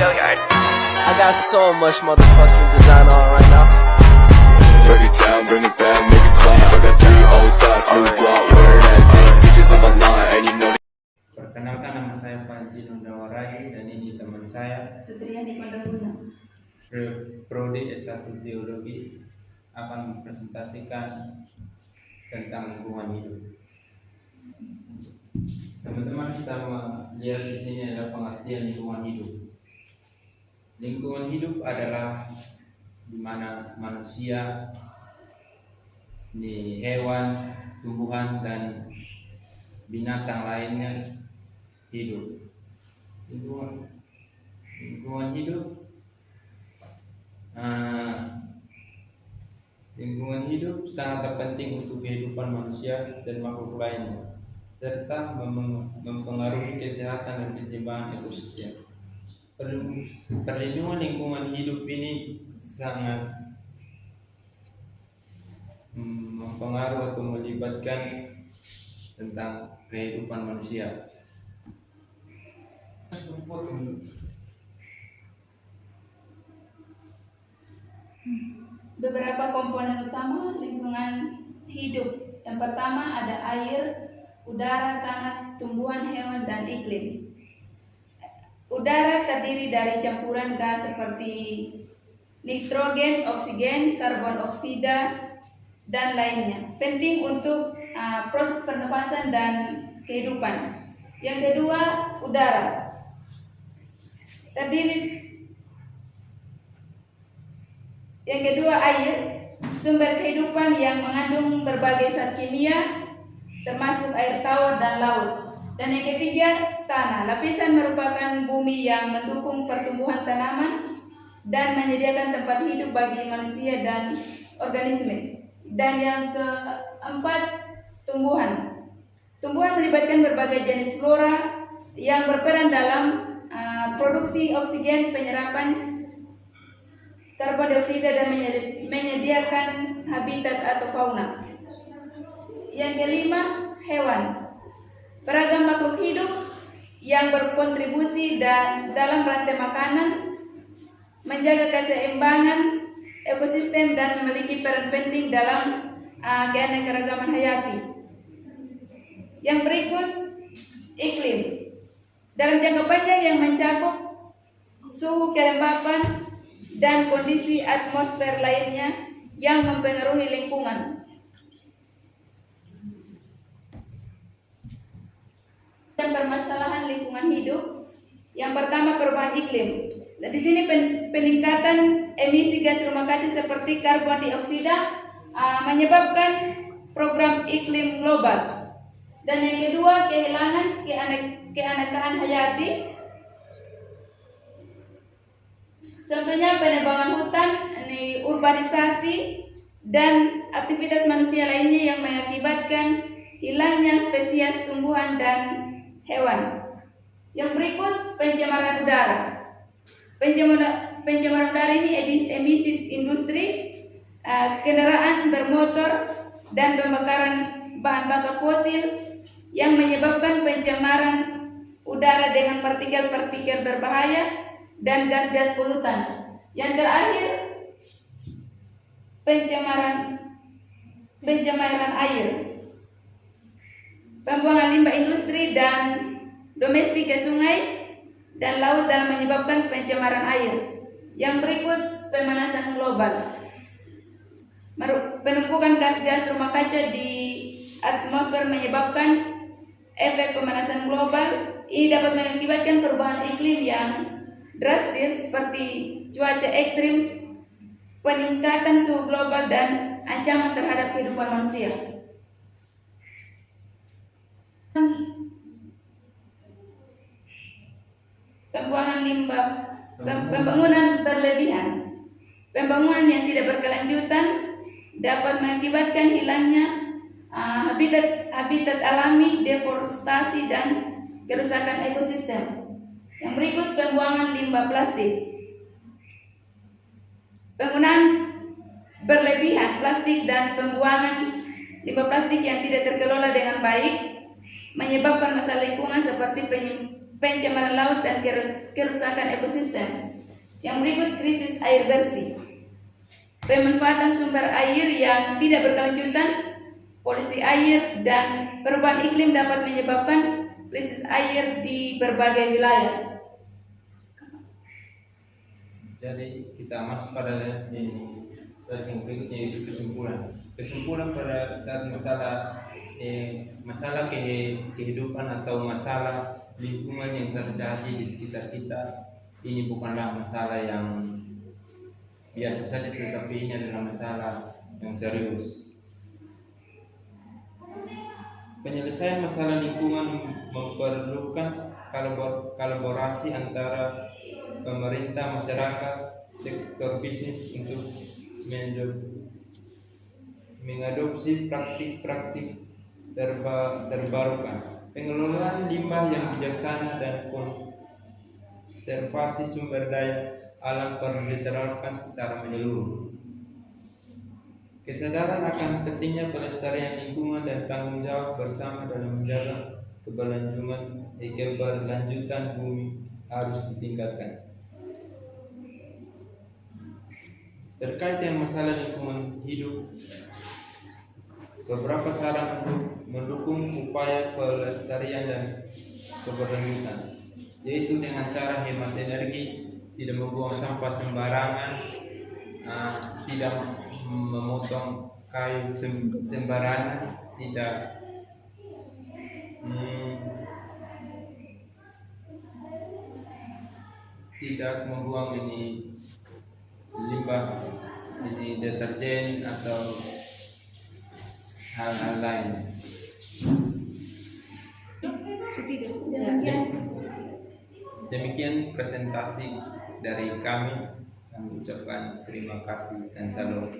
Gilliard. I got so much motherfucking design on right now. Break it down, bring it back, make it clap. I got 3 old thoughts, new block, wear that thing. Bitches on my line, and you know. Perkenalkan, nama saya Fantino Dawarai dan ini teman saya Sutriani Kondaguna. Prodi S1 Teologi akan mempresentasikan tentang lingkungan hidup. Teman-teman, kita melihat di sini adalah pengertian lingkungan hidup. Lingkungan hidup adalah di mana manusia, hewan, tumbuhan dan binatang lainnya hidup. Lingkungan hidup lingkungan hidup sangat penting untuk kehidupan manusia dan makhluk lainnya, serta mempengaruhi kesehatan dan keseimbangan ekosistem. Perlindungan lingkungan hidup ini sangat mempengaruhi atau melibatkan tentang kehidupan manusia. Beberapa komponen utama lingkungan hidup. Yang pertama ada air, udara, tanah, tumbuhan, hewan, dan iklim. Udara terdiri dari campuran gas seperti nitrogen, oksigen, karbon oksida, dan lainnya. Penting untuk proses pernapasan dan kehidupan. Yang kedua, udara. Yang kedua, air, sumber kehidupan yang mengandung berbagai zat kimia, termasuk air tawar dan laut. Dan yang ketiga, tanah. Lapisan merupakan bumi yang mendukung pertumbuhan tanaman dan menyediakan tempat hidup bagi manusia dan organisme. Dan yang keempat, tumbuhan. Tumbuhan melibatkan berbagai jenis flora yang berperan dalam produksi oksigen, penyerapan karbon dioksida, dan menyediakan habitat atau fauna. Yang kelima, hewan. Beragam makhluk hidup yang berkontribusi dalam rantai makanan, menjaga keseimbangan ekosistem, dan memiliki peran penting dalam keanekaragaman hayati. Yang berikut, iklim. Dalam jangka panjang yang mencakup suhu, kelembapan, dan kondisi atmosfer lainnya yang mempengaruhi lingkungan. Dan permasalahan lingkungan hidup. Yang pertama, perubahan iklim. Di sini peningkatan emisi gas rumah kaca seperti karbon dioksida menyebabkan program iklim global. Dan yang kedua, kehilangan keanekaragaman hayati. Contohnya penebangan hutan, urbanisasi, dan aktivitas manusia lainnya yang mengakibatkan hilangnya spesies tumbuhan dan hewan. Yang berikut, pencemaran udara. Pencemaran udara ini emisi industri, kendaraan bermotor, dan pembakaran bahan bakar fosil yang menyebabkan pencemaran udara dengan partikel-partikel berbahaya dan gas-gas polutan. Yang terakhir, pencemaran air. Pembuangan limbah industri dan domestik ke sungai dan laut dalam menyebabkan pencemaran air. Yang berikut, pemanasan global. Penumpukan gas-gas rumah kaca di atmosfer menyebabkan efek pemanasan global. Ini dapat mengakibatkan perubahan iklim yang drastis seperti cuaca ekstrim, peningkatan suhu global, dan ancaman terhadap kehidupan manusia. Pembuangan limbah, pembangunan berlebihan. Pembangunan yang tidak berkelanjutan dapat mengakibatkan hilangnya habitat alami, deforestasi, dan kerusakan ekosistem. Yang berikut, pembuangan limbah plastik. Penggunaan berlebihan plastik dan pembuangan limbah plastik yang tidak terkelola dengan baik menyebabkan masalah lingkungan seperti pencemaran laut dan kerusakan ekosistem. Yang berikut krisis air bersih. Pemanfaatan sumber air yang tidak berkelanjutan, polusi air, dan perubahan iklim dapat menyebabkan krisis air di berbagai wilayah. Jadi kita masuk pada slide yang berikutnya, yaitu kesimpulan. Kesimpulan pada saat masalah kehidupan atau masalah lingkungan yang terjadi di sekitar kita ini bukanlah masalah yang biasa saja, tetapi ini adalah masalah yang serius. Penyelesaian masalah lingkungan memerlukan kolaborasi antara pemerintah, masyarakat, sektor bisnis untuk mengadopsi praktik-praktik terbarukan. Pengelolaan limbah yang bijaksana dan konservasi sumber daya alam perlu diterapkan secara menyeluruh. Kesadaran akan pentingnya pelestarian lingkungan dan tanggung jawab bersama dalam menjaga keberlanjutan bumi harus ditingkatkan. Terkait dengan masalah lingkungan hidup, beberapa saran untuk mendukung upaya pelestarian dan keberlanjutan, yaitu dengan cara hemat energi, tidak membuang sampah sembarangan, tidak memotong kayu sembarangan, tidak membuang limbah deterjen atau hal-hal lain. Demikian presentasi dari kami. Kami ucapkan terima kasih. Salam.